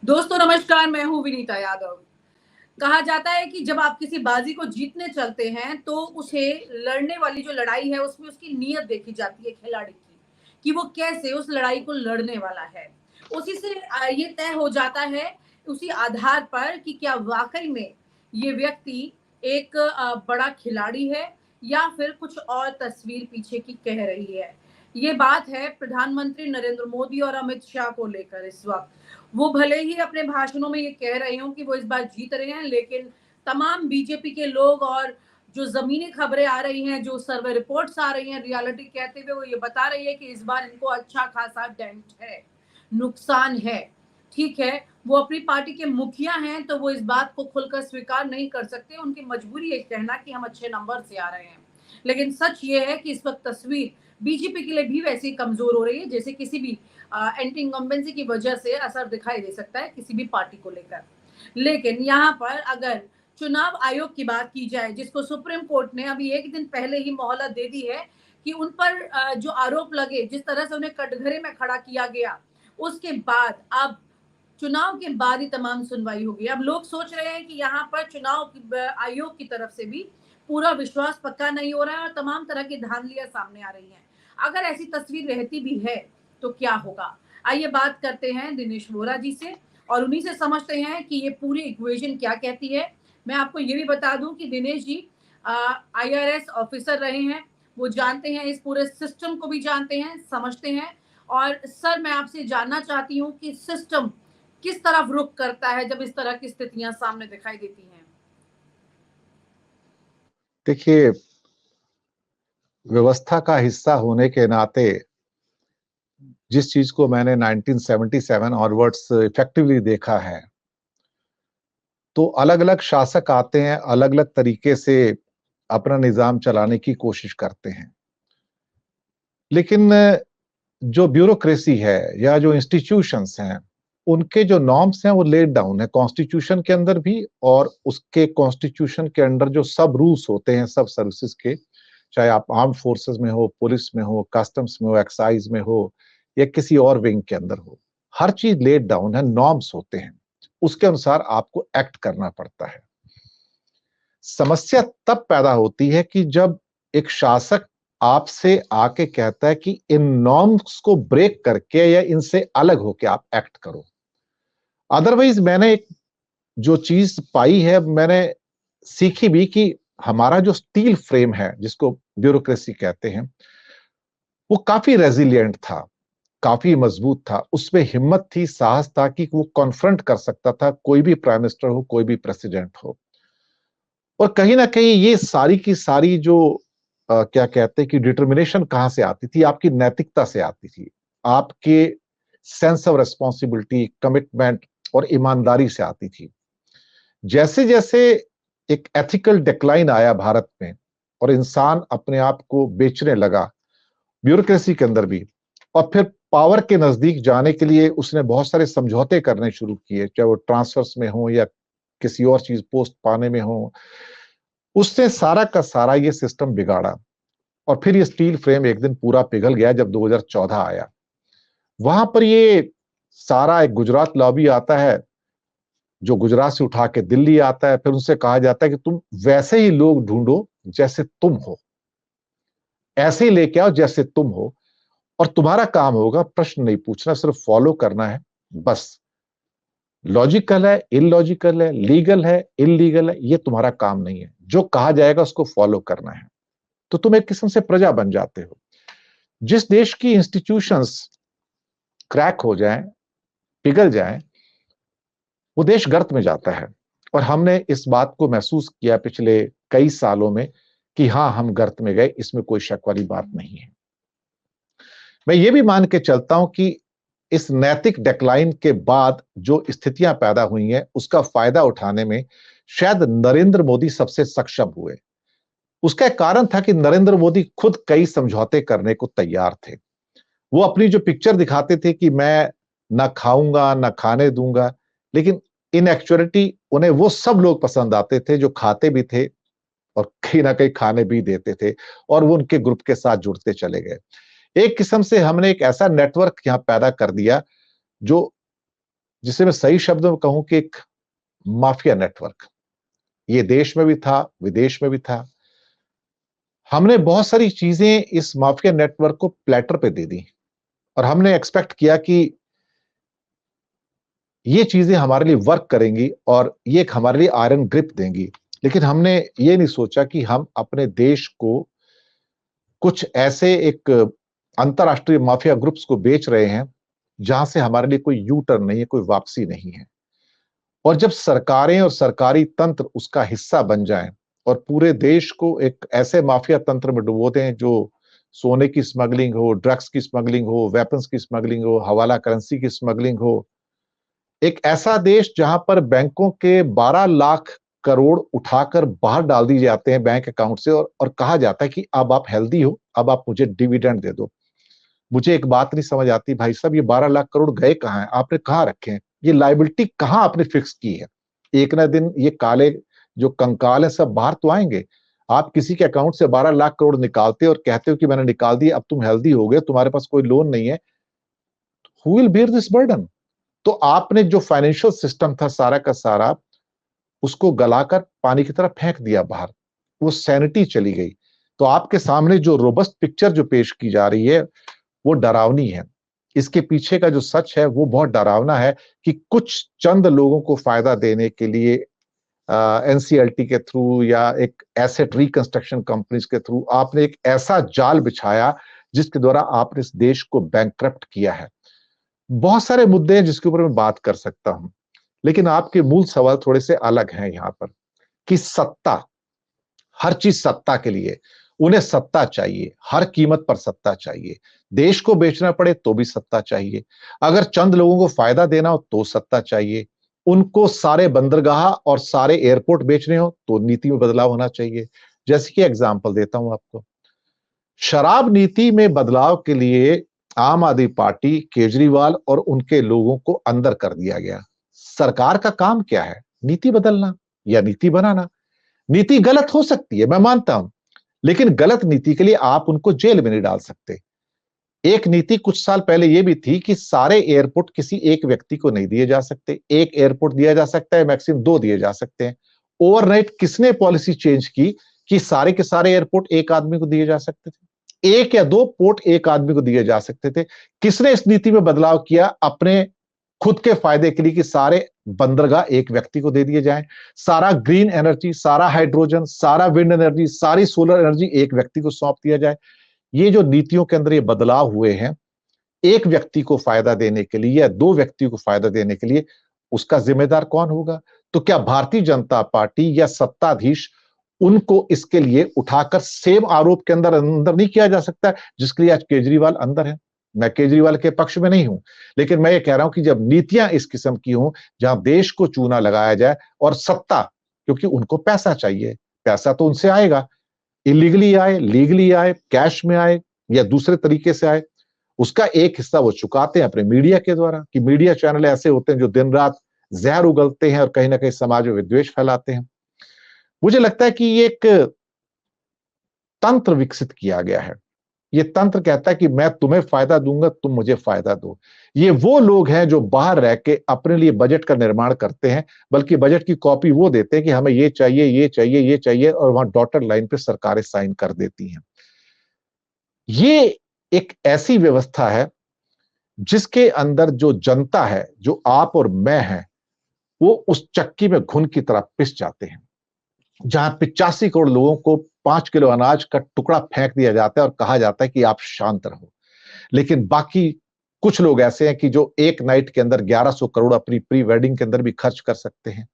दोस्तों नमस्कार, मैं हूँ विनीता यादव। कहा जाता है कि जब आप किसी बाजी को जीतने चलते हैं तो उसे लड़ने वाली जो लड़ाई है उसमें उसकी नीयत देखी जाती है खिलाड़ी की, कि वो कैसे उस लड़ाई को लड़ने वाला है। उसी से ये तय हो जाता है उसी आधार पर कि क्या वाक़ई में ये व्यक्ति एक बड़ा खिलाड़ी है या फिर कुछ और तस्वीर पीछे की कह रही है। ये बात है प्रधानमंत्री नरेंद्र मोदी और अमित शाह को लेकर इस वक़्त। वो भले ही अपने भाषणों में ये कह रहे हों कि वो इस बार जीत रहे हैं, लेकिन तमाम बीजेपी के लोग और जो ज़मीनी खबरें आ रही हैं, जो सर्वे रिपोर्ट्स आ रही हैं, रियलिटी कहते हुए वो ये बता रही है कि इस बार इनको अच्छा खासा डेंट है, नुकसान है। ठीक है, वो अपनी पार्टी के मुखिया हैं, तो वो इस बात को खुलकर स्वीकार नहीं कर सकते, उनकी मजबूरी है कहना कि हम अच्छे नंबर से आ रहे हैं। लेकिन सच ये है कि इस वक़्त तस्वीर बीजेपी के लिए भी वैसे ही कमज़ोर हो रही है, जैसे किसी भी एंटी इनकम्बेंसी की वजह से असर दिखाई दे सकता है किसी भी पार्टी को लेकर। लेकिन यहाँ पर अगर चुनाव आयोग की बात की जाए, जिसको सुप्रीम कोर्ट ने अभी एक दिन पहले ही मोहलत दे दी है कि उन पर जो आरोप लगे, जिस तरह से उन्हें कटघरे में खड़ा किया गया, उसके बाद अब चुनाव के बाद ही तमाम सुनवाई होगी। अब लोग सोच रहे हैं कि यहाँ पर चुनाव आयोग की तरफ से भी पूरा विश्वास पक्का नहीं हो रहा है और तमाम तरह की धांधलियां सामने आ रही हैं। अगर ऐसी तस्वीर रहती भी है तो क्या होगा? आइए बात करते हैं दिनेश वोरा जी से और उन्हीं से समझते हैं कि ये पूरी इक्वेशन क्या कहती है। मैं आपको ये भी बता दूं कि दिनेश जी आईआरएस ऑफिसर रहे हैं, वो जानते हैं, इस पूरे सिस्टम को भी जानते हैं, समझते हैं। और सर, मैं आपसे जानना चाहती हूँ कि सिस्टम किस तरफ रुख करता है जब इस तरह की स्थितियां सामने दिखाई देती हैं? देखिए, व्यवस्था का हिस्सा होने के नाते जिस चीज को मैंने 1977 ऑनवर्ड्स इफेक्टिवली देखा है, तो अलग अलग शासक आते हैं, अलग अलग तरीके से अपना निजाम चलाने की कोशिश करते हैं। लेकिन जो ब्यूरोक्रेसी है या जो इंस्टीट्यूशंस हैं, उनके जो नॉर्म्स हैं वो लेड डाउन है कॉन्स्टिट्यूशन के अंदर भी, और उसके कॉन्स्टिट्यूशन के अंडर जो सब रूल्स होते हैं सब सर्विसेज के, चाहे आप आर्म फोर्सेस में हो, पुलिस में हो, कस्टम्स में हो, एक्साइज में हो, या किसी और विंग के अंदर हो, हर चीज लेड डाउन है, नॉर्म्स होते हैं, उसके अनुसार आपको एक्ट करना पड़ता है। समस्या तब पैदा होती है कि जब एक शासक आपसे आके कहता है कि इन नॉर्म्स को ब्रेक करके या इनसे अलग होके आप एक्ट करो। अदरवाइज मैंने एक जो चीज पाई है, मैंने सीखी भी कि हमारा जो स्टील फ्रेम है जिसको ब्यूरोक्रेसी कहते हैं, वो काफी रेजिलिएंट था, काफी मजबूत था, उसमें हिम्मत थी, साहस था कि वो कॉन्फ्रंट कर सकता था कोई भी प्राइम मिनिस्टर हो, कोई भी प्रेसिडेंट हो। और कहीं ना कहीं ये सारी की सारी जो क्या कहते हैं कि डिटर्मिनेशन कहां से आती थी, आपकी नैतिकता से आती थी, आपके सेंस ऑफ रेस्पॉन्सिबिलिटी, कमिटमेंट और ईमानदारी से आती थी। जैसे जैसे एक एथिकल डिक्लाइन आया भारत में और इंसान अपने आप को बेचने लगा ब्यूरोक्रेसी के अंदर भी, और फिर पावर के नजदीक जाने के लिए उसने बहुत सारे समझौते करने शुरू किए, चाहे वो ट्रांसफर्स में हो या किसी और चीज पोस्ट पाने में हो, उससे सारा का सारा ये सिस्टम बिगाड़ा। और फिर ये स्टील फ्रेम एक दिन पूरा पिघल गया जब 2014 आया। वहां पर ये सारा एक गुजरात लॉबी आता है, जो गुजरात से उठा के दिल्ली आता है, फिर उनसे कहा जाता है कि तुम वैसे ही लोग ढूंढो जैसे तुम हो, ऐसे ही लेके आओ जैसे तुम हो, और तुम्हारा काम होगा प्रश्न नहीं पूछना, सिर्फ फॉलो करना है बस। लॉजिकल है, इलॉजिकल है, लीगल है, इलीगल है, ये तुम्हारा काम नहीं है, जो कहा जाएगा उसको फॉलो करना है। तो तुम एक किस्म से प्रजा बन जाते हो। जिस देश की इंस्टीट्यूशंस क्रैक हो जाएं, पिघल जाएं, वो देश गर्त में जाता है। और हमने इस बात को महसूस किया पिछले कई सालों में कि हाँ, हम गर्त में गए, इसमें कोई शक वाली बात नहीं है। मैं ये भी मान के चलता हूं कि इस नैतिक डिक्लाइन के बाद जो स्थितियां पैदा हुई हैं, उसका फायदा उठाने में शायद नरेंद्र मोदी सबसे सक्षम हुए। उसका एक कारण था कि नरेंद्र मोदी खुद कई समझौते करने को तैयार थे। वो अपनी जो पिक्चर दिखाते थे कि मैं ना खाऊंगा ना खाने दूंगा, लेकिन इन एक्चुअलिटी उन्हें वो सब लोग पसंद आते थे जो खाते भी थे और कहीं ना कहीं खाने भी देते थे, और वो उनके ग्रुप के साथ जुड़ते चले गए। एक किस्म से हमने एक ऐसा नेटवर्क यहां पैदा कर दिया जो जिसे मैं सही शब्दों में कहूं कि एक माफिया नेटवर्क। ये देश में भी था, विदेश में भी था। हमने बहुत सारी चीजें इस माफिया नेटवर्क को प्लेटर पे दे दी और हमने एक्सपेक्ट किया कि ये चीजें हमारे लिए वर्क करेंगी और ये एक हमारे लिए आयरन ग्रिप देंगी। लेकिन हमने ये नहीं सोचा कि हम अपने देश को कुछ ऐसे एक अंतरराष्ट्रीय माफिया ग्रुप्स को बेच रहे हैं जहां से हमारे लिए कोई यू टर्न नहीं है, कोई वापसी नहीं है। और जब सरकारें और सरकारी तंत्र उसका हिस्सा बन जाएं और पूरे देश को एक ऐसे माफिया तंत्र में डुबो दें जो सोने की स्मगलिंग हो, ड्रग्स की स्मगलिंग हो, वेपन्स की स्मगलिंग हो, हवाला करेंसी की स्मगलिंग हो, एक ऐसा देश जहां पर बैंकों के 12 लाख करोड़ उठाकर बाहर डाल दिए जाते हैं बैंक अकाउंट से और कहा जाता है कि अब आप हेल्दी हो, अब आप मुझे डिविडेंड दे दो। मुझे एक बात नहीं समझ आती भाई साहब, ये 12 लाख करोड़ गए कहाँ हैं? आपने कहाँ रखे हैं? ये लायबिलिटी कहाँ आपने फिक्स की है? एक ना दिन ये काले जो कंकाल है सब बाहर तो आएंगे। आप किसी के अकाउंट से 12 लाख करोड़ निकालते हो और कहते हो कि मैंने निकाल दिया, अब तुम हेल्दी हो गए, तुम्हारे पास कोई लोन नहीं है। Who will bear this burden? तो आपने जो फाइनेंशियल सिस्टम था सारा का सारा, उसको गलाकर पानी की तरह फेंक दिया बाहर। वो सैनिटी चली गई। तो आपके सामने जो रोबस्ट पिक्चर जो पेश की जा रही है वो डरावनी है। इसके पीछे का जो सच है वो बहुत डरावना है कि कुछ चंद लोगों को फायदा देने के लिए एनसीएलटी के थ्रू या एक एसेट रिकंस्ट्रक्शन कंपनीज के थ्रू आपने एक ऐसा जाल बिछाया जिसके द्वारा आपने इस देश को बैंकक्रप्ट किया है। बहुत सारे मुद्दे हैं जिसके ऊपर मैं बात कर सकता हूं, लेकिन आपके मूल सवाल थोड़े से अलग हैं यहां पर कि सत्ता, हर चीज सत्ता के लिए, उन्हें सत्ता चाहिए, हर कीमत पर सत्ता चाहिए। देश को बेचना पड़े तो भी सत्ता चाहिए, अगर चंद लोगों को फायदा देना हो तो सत्ता चाहिए, उनको सारे बंदरगाह और सारे एयरपोर्ट बेचने हो तो नीति में बदलाव होना चाहिए। जैसे कि एग्जाम्पल देता हूं आपको, शराब नीति में बदलाव के लिए आम आदमी पार्टी, केजरीवाल और उनके लोगों को अंदर कर दिया गया। सरकार का काम क्या है? नीति बदलना या नीति बनाना। नीति गलत हो सकती है, मैं मानता हूं, लेकिन गलत नीति के लिए आप उनको जेल में नहीं डाल सकते। एक नीति कुछ साल पहले यह भी थी कि सारे एयरपोर्ट किसी एक व्यक्ति को नहीं दिए जा सकते, एक एयरपोर्ट दिया जा सकता है, मैक्सिमम 2 दिए जा सकते हैं। ओवरनाइट किसने पॉलिसी चेंज की कि सारे के सारे एयरपोर्ट एक आदमी को दिए जा सकते थे, एक या 2 पोर्ट एक आदमी को दिए जा सकते थे? किसने इस नीति में बदलाव किया अपने खुद के फायदे के लिए कि सारे बंदरगाह एक व्यक्ति को दे दिए जाएं, सारा ग्रीन एनर्जी, सारा हाइड्रोजन, सारा विंड एनर्जी, सारी सोलर एनर्जी एक व्यक्ति को सौंप दिया जाए? ये जो नीतियों के अंदर ये बदलाव हुए हैं एक व्यक्ति को फायदा देने के लिए या 2 व्यक्ति को फायदा देने के लिए, उसका जिम्मेदार कौन होगा? तो क्या भारतीय जनता पार्टी या सत्ताधीश उनको इसके लिए उठाकर सेम आरोप के अंदर अंदर नहीं किया जा सकता जिसके लिए आज केजरीवाल अंदर है? मैं केजरीवाल के पक्ष में नहीं हूं, लेकिन मैं ये कह रहा हूं कि जब नीतियां इस किस्म की हों जहां देश को चूना लगाया जाए और सत्ता, क्योंकि उनको पैसा चाहिए, पैसा तो उनसे आएगा, इलीगली आए, लीगली आए, कैश में आए या दूसरे तरीके से आए, उसका एक हिस्सा वो चुकाते हैं अपने मीडिया के द्वारा। कि मीडिया चैनल ऐसे होते हैं जो दिन रात जहर उगलते हैं और कहीं ना कहीं समाज में विद्वेष फैलाते हैं। मुझे लगता है कि ये एक तंत्र विकसित किया गया है। ये तंत्र कहता है कि मैं तुम्हें फायदा दूंगा, तुम मुझे फायदा दो। ये वो लोग हैं जो बाहर रह के अपने लिए बजट का निर्माण करते हैं, बल्कि बजट की कॉपी वो देते हैं कि हमें ये चाहिए, ये चाहिए, ये चाहिए, और वहां डॉटेड लाइन पे सरकारें साइन कर देती हैं। ये एक ऐसी व्यवस्था है जिसके अंदर जो जनता है, जो आप और मैं हैं, वो उस चक्की में घुन की तरह पिस जाते हैं, जहां 85 करोड़ लोगों को 5 किलो अनाज का टुकड़ा फेंक दिया जाता है और कहा जाता है कि आप शांत रहो। लेकिन बाकी कुछ लोग ऐसे हैं कि जो एक नाइट के अंदर 1100 करोड़ अपनी प्री वेडिंग के अंदर भी खर्च कर सकते हैं।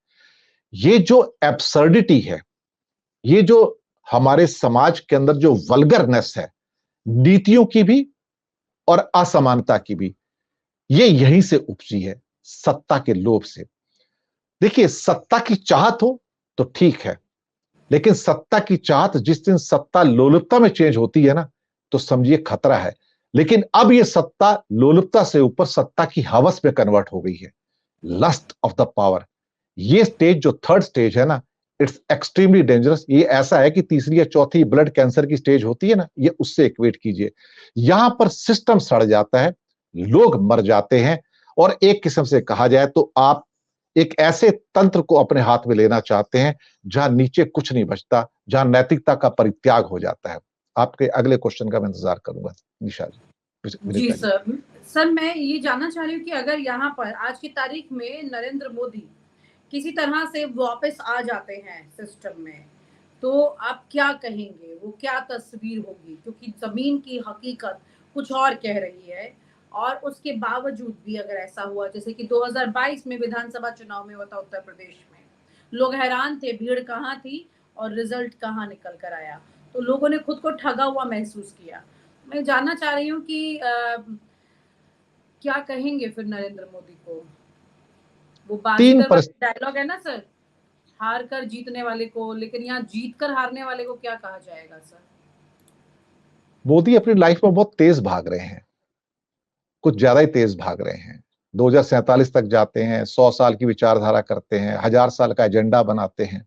ये जो एब्सर्डिटी है, ये जो हमारे समाज के अंदर जो वल्गरनेस है, नीतियों की भी और असमानता की भी, ये यहीं से उपजी है, सत्ता के लोभ से। देखिए, सत्ता की चाहत हो तो ठीक है, लेकिन सत्ता की चाहत जिस दिन सत्ता लोलुपता में चेंज होती है ना, तो समझिए खतरा है। लेकिन अब यह सत्ता लोलुपता से ऊपर सत्ता की हवस में कन्वर्ट हो गई है, लस्ट ऑफ द पावर। ये स्टेज जो थर्ड स्टेज है ना, इट्स एक्सट्रीमली डेंजरस। ये ऐसा है कि तीसरी या चौथी ब्लड कैंसर की स्टेज होती है ना, ये उससे इक्वेट कीजिए। यहां पर सिस्टम सड़ जाता है, लोग मर जाते हैं और एक किस्म से कहा जाए तो आप एक ऐसे तंत्र को अपने हाथ में लेना चाहते हैं जहां नीचे कुछ नहीं बचता, जहां नैतिकता का परित्याग हो जाता है। आपके अगले क्वेश्चन का मैं इंतजार करूंगा निशा जी, जी विनीता जी। सर। सर मैं ये जानना चाह रही हूँ कि अगर यहाँ पर आज की तारीख में नरेंद्र मोदी किसी तरह से वापस आ जाते हैं सिस्टम में, तो आप क्या कहेंगे? वो क्या तस्वीर होगी? क्योंकि ज़मीन की हकीकत कुछ और कह रही है और उसके बावजूद भी अगर ऐसा हुआ जैसे कि 2022 में विधानसभा चुनाव में हुआ था उत्तर प्रदेश में, लोग हैरान थे भीड़ कहाँ थी और रिज़ल्ट कहाँ निकल कर आया। तो लोगों ने खुद को ठगा हुआ महसूस किया। मैं जानना चाह रही हूँ कि क्या कहेंगे फिर नरेंद्र मोदी को? वो तीन बाजीगर परिस वाला डायलॉग है ना सर, हार कर जीतने वाले को, लेकिन यहाँ जीत कर हारने वाले को क्या कहा जाएगा सर? मोदी अपनी लाइफ में बहुत तेज भाग रहे हैं, कुछ ज्यादा ही तेज भाग रहे हैं। 2047 तक जाते हैं, 100 साल की विचारधारा करते हैं, 1000 साल का एजेंडा बनाते हैं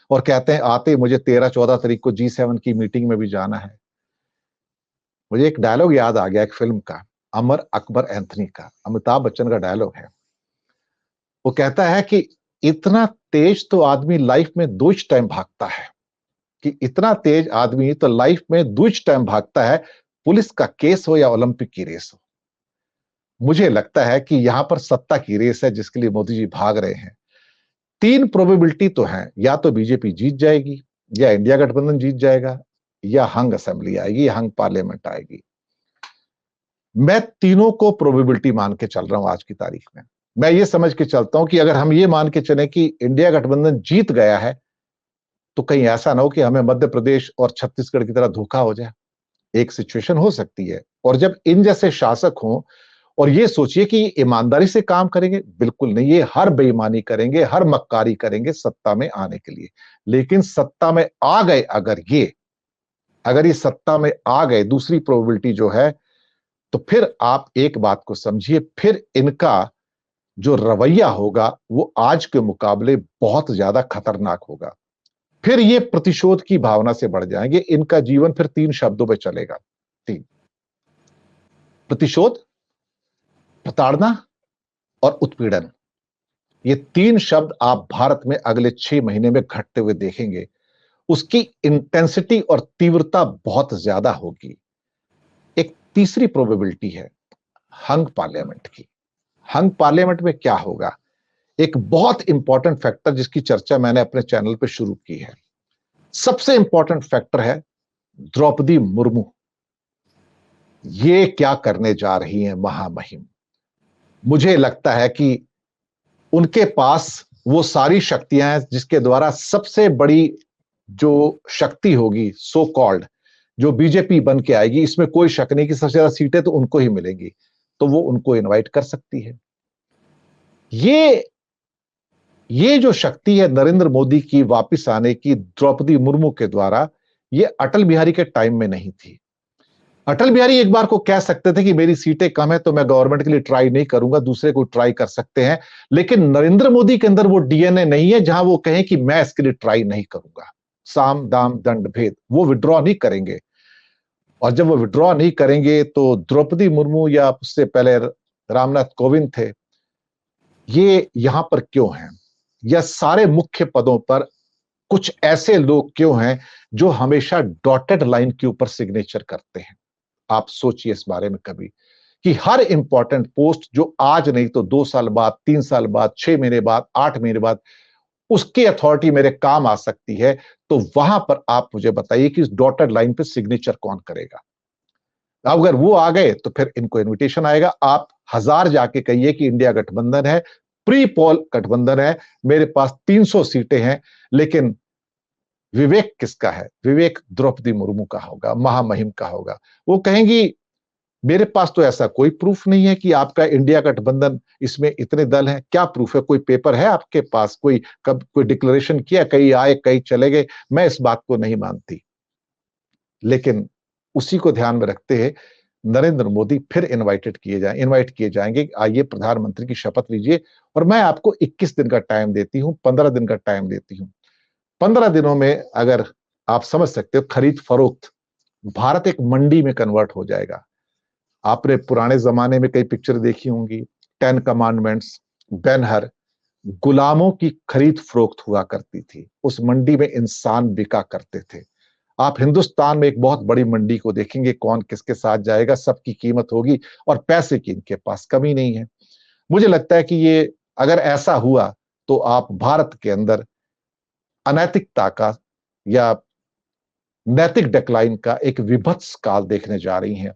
और कहते हैं आते मुझे 13-14 तारीख को G7 की मीटिंग में भी जाना है। मुझे एक डायलॉग याद आ गया एक फिल्म का, अमर अकबर एंथनी का, अमिताभ बच्चन का डायलॉग है। वो कहता है कि इतना तेज तो आदमी लाइफ में 2 टाइम भागता है, कि इतना तेज आदमी तो लाइफ में 2 टाइम भागता है, पुलिस का केस हो या ओलंपिक की रेस हो। मुझे लगता है कि यहां पर सत्ता की रेस है जिसके लिए मोदी जी भाग रहे हैं। 3 प्रोबेबिलिटी तो है, या तो बीजेपी जीत जाएगी, या इंडिया गठबंधन जीत जाएगा, या हंग असेंबली आएगी, या हंग पार्लियामेंट आएगी। मैं तीनों को प्रोबेबिलिटी मान के चल रहा हूं आज की तारीख में। मैं ये समझ के चलता हूं कि अगर हम ये मान के चले कि इंडिया गठबंधन जीत गया है, तो कहीं ऐसा ना हो कि हमें मध्य प्रदेश और छत्तीसगढ़ की तरह धोखा हो जाए। एक सिचुएशन हो सकती है, और जब इन जैसे शासक हों और ये सोचिए कि ईमानदारी से काम करेंगे, बिल्कुल नहीं, ये हर बेईमानी करेंगे, हर मक्कारी करेंगे सत्ता में आने के लिए। लेकिन सत्ता में आ गए अगर ये सत्ता में आ गए, दूसरी प्रोबेबिलिटी जो है, तो फिर आप एक बात को समझिए, फिर इनका जो रवैया होगा वो आज के मुकाबले बहुत ज्यादा खतरनाक होगा। फिर ये प्रतिशोध की भावना से बढ़ जाएंगे। इनका जीवन फिर 3 शब्दों पे चलेगा। 3, प्रतिशोध, प्रताड़ना और उत्पीड़न। ये 3 शब्द आप भारत में अगले 6 महीने में घटते हुए देखेंगे। उसकी इंटेंसिटी और तीव्रता बहुत ज्यादा होगी। एक तीसरी प्रोबेबिलिटी है हंग पार्लियामेंट की। हंग पार्लियामेंट में क्या होगा? एक बहुत इंपॉर्टेंट फैक्टर जिसकी चर्चा मैंने अपने चैनल पे शुरू की है। सबसे इंपॉर्टेंट फैक्टर है द्रौपदी मुर्मू। ये क्या करने जा रही हैं महामहिम? मुझे लगता है कि उनके पास वो सारी शक्तियां हैं जिसके द्वारा सबसे बड़ी जो शक्ति होगी सो कॉल्ड, जो बीजेपी बन के आएगी, इसमें कोई शक नहीं कि सबसे ज्यादा सीटें तो उनको ही मिलेंगी, तो वो उनको इनवाइट कर सकती है। ये जो शक्ति है नरेंद्र मोदी की वापस आने की द्रौपदी मुर्मू के द्वारा, ये अटल बिहारी के टाइम में नहीं थी। अटल बिहारी एक बार को कह सकते थे कि मेरी सीटें कम है तो मैं गवर्नमेंट के लिए ट्राई नहीं करूंगा, दूसरे को ट्राई कर सकते हैं। लेकिन नरेंद्र मोदी के अंदर वो डीएनए नहीं है जहां वो कहें कि मैं इसके लिए ट्राई नहीं करूंगा। साम दाम दंड भेद, वो विड्रॉ नहीं करेंगे। और जब वो विड्रॉ नहीं करेंगे तो द्रौपदी मुर्मू या उससे पहले रामनाथ कोविंद थे, ये यहां पर क्यों हैं? या सारे मुख्य पदों पर कुछ ऐसे लोग क्यों हैं जो हमेशा डॉटेड लाइन के ऊपर सिग्नेचर करते हैं? आप सोचिए इस बारे में कभी, कि हर इंपॉर्टेंट पोस्ट जो आज नहीं तो 2 साल बाद, 3 साल बाद, 6 महीने बाद, 8 महीने बाद उसकी अथॉरिटी मेरे काम आ सकती है, तो वहां पर आप मुझे बताइए कि इस डॉटेड लाइन पे सिग्नेचर कौन करेगा? अगर वो आ गए तो फिर इनको इनविटेशन आएगा। आप 1000 जाके कहिए कि इंडिया गठबंधन है, प्री पोल गठबंधन है, मेरे पास 300 सीटें हैं, लेकिन विवेक किसका है? विवेक द्रौपदी मुर्मू का होगा, महामहिम का होगा। वो कहेंगी मेरे पास तो ऐसा कोई प्रूफ नहीं है कि आपका इंडिया गठबंधन, इसमें इतने दल हैं। क्या प्रूफ है? कोई पेपर है आपके पास? कोई डिक्लेरेशन किया? कई आए कई चले गए। मैं इस बात को नहीं मानती। लेकिन उसी को ध्यान में रखते हुए नरेंद्र मोदी फिर इनवाइट किए जाएंगे, आइए प्रधानमंत्री की शपथ लीजिए। और मैं आपको 21 दिन का टाइम देती हूं, 15 दिन का टाइम देती हूं। 15 दिनों में अगर आप समझ सकते हो, खरीद फरोख्त, भारत एक मंडी में कन्वर्ट हो जाएगा। आपने पुराने जमाने में कई पिक्चर देखी होंगी, 10 कमांडमेंट्स, बेनहर, गुलामों की खरीद फरोख्त हुआ करती थी। उस मंडी में इंसान बिका करते थे। आप हिंदुस्तान में एक बहुत बड़ी मंडी को देखेंगे, कौन किसके साथ जाएगा, सबकी कीमत होगी और पैसे की इनके पास कमी नहीं है। मुझे लगता है कि ये अगर ऐसा हुआ तो आप भारत के अंदर अनैतिकता का या नैतिक डिक्लाइन का एक विभत्स काल देखने जा रही हैं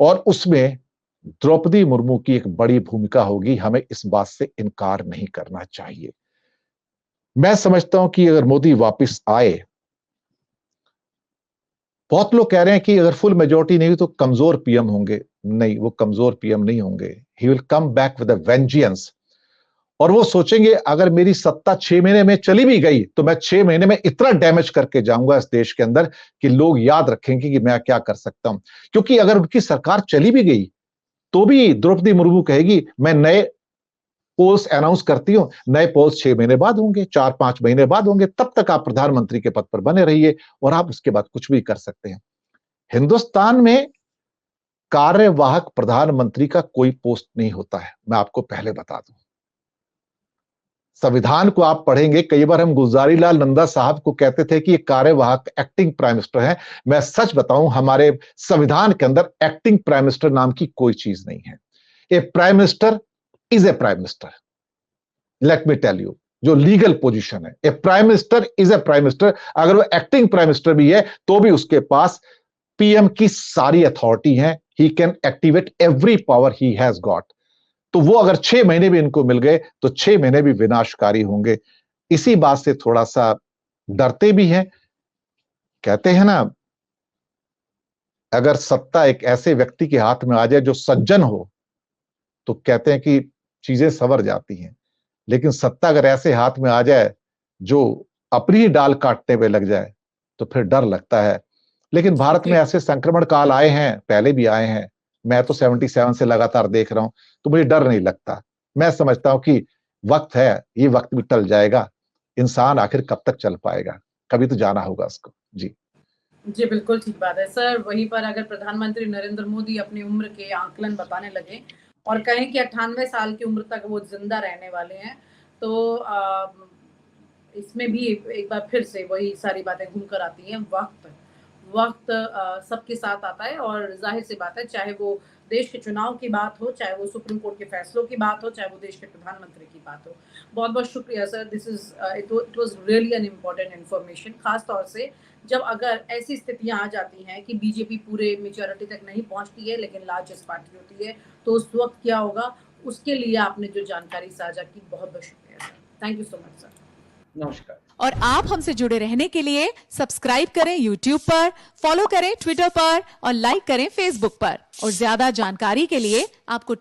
और उसमें द्रौपदी मुर्मू की एक बड़ी भूमिका होगी। हमें इस बात से इनकार नहीं करना चाहिए। मैं समझता हूं कि अगर मोदी वापस आए, बहुत लोग कह रहे हैं कि अगर फुल मेजॉरिटी नहीं हुई तो कमजोर पीएम होंगे। नहीं, वो कमजोर पीएम नहीं होंगे। He will come back with a vengeance और वो सोचेंगे अगर मेरी सत्ता 6 महीने में चली भी गई तो मैं 6 महीने में इतना डैमेज करके जाऊंगा इस देश के अंदर कि लोग याद रखेंगे कि मैं क्या कर सकता हूं। क्योंकि अगर उनकी सरकार चली भी गई तो भी द्रौपदी मुर्मू कहेगी मैं नए पोल्स अनाउंस करती हूं। नए पोल्स 6 महीने बाद होंगे, 4-5 महीने बाद होंगे, तब तक आप प्रधानमंत्री के पद पर बने रहिए और आप उसके बाद कुछ भी कर सकते हैं। हिंदुस्तान में कार्यवाहक प्रधानमंत्री का कोई पोस्ट नहीं होता है, मैं आपको पहले बता दूं। संविधान को आप पढ़ेंगे, कई बार हम गुलजारी लाल नंदा साहब को कहते थे कि ये कार्यवाहक एक्टिंग प्राइम मिनिस्टर हैं। मैं सच बताऊं, हमारे संविधान के अंदर एक्टिंग प्राइम मिनिस्टर नाम की कोई चीज नहीं है। A prime minister is a prime minister. Let me tell you, जो लीगल पोजीशन है, a prime minister is a prime minister. अगर वो एक्टिंग प्राइम मिनिस्टर भी है तो भी उसके पास पीएम की सारी अथॉरिटी है। He can activate every power he has got. तो वो अगर 6 महीने भी इनको मिल गए तो 6 महीने भी विनाशकारी होंगे। इसी बात से थोड़ा सा डरते भी हैं। कहते हैं ना, अगर सत्ता एक ऐसे व्यक्ति के हाथ में आ जाए जो सज्जन हो तो कहते हैं कि चीजें संवर जाती हैं, लेकिन सत्ता अगर ऐसे हाथ में आ जाए जो अपनी ही डाल काटने पे लग जाए तो फिर डर लगता है। लेकिन भारत में ऐसे संक्रमण काल आए हैं, पहले भी आए हैं। मैं तो 77 से लगातार देख रहा हूं, तो मुझे डर नहीं लगता। मैं समझता हूं कि वक्त है, ये वक्त भी टल जाएगा। इंसान आखिर कब तक चल पाएगा, कभी तो जाना होगा उसको। जी जी, बिल्कुल ठीक बात है सर। वहीं पर अगर प्रधानमंत्री नरेंद्र मोदी अपनी उम्र के आंकलन बताने लगे और कहें कि 98 साल की उम्र तक वो जिंदा रहने वाले हैं, तो इसमें भी एक बार फिर से वही सारी बातें घूम कर आती हैं। वक्त सबके साथ आता है और जाहिर सी बात है, चाहे वो देश के चुनाव की बात हो, चाहे वो सुप्रीम कोर्ट के फैसलों की बात हो, चाहे वो देश के प्रधानमंत्री की बात हो। बहुत बहुत शुक्रिया sir. This is it was really an important information, खास तौर से जब अगर ऐसी स्थितियां आ जाती हैं कि बीजेपी पूरे मेजॉरिटी तक नहीं पहुंचती है लेकिन लार्जेस्ट पार्टी होती है, तो उस वक्त क्या होगा, उसके लिए आपने जो जानकारी साझा की, बहुत बहुत शुक्रिया sir. Thank you so much sir. नमस्कार। और आप हमसे जुड़े रहने के लिए सब्सक्राइब करें YouTube पर, फॉलो करें ट्विटर पर और लाइक करें Facebook पर। और ज्यादा जानकारी के लिए आपको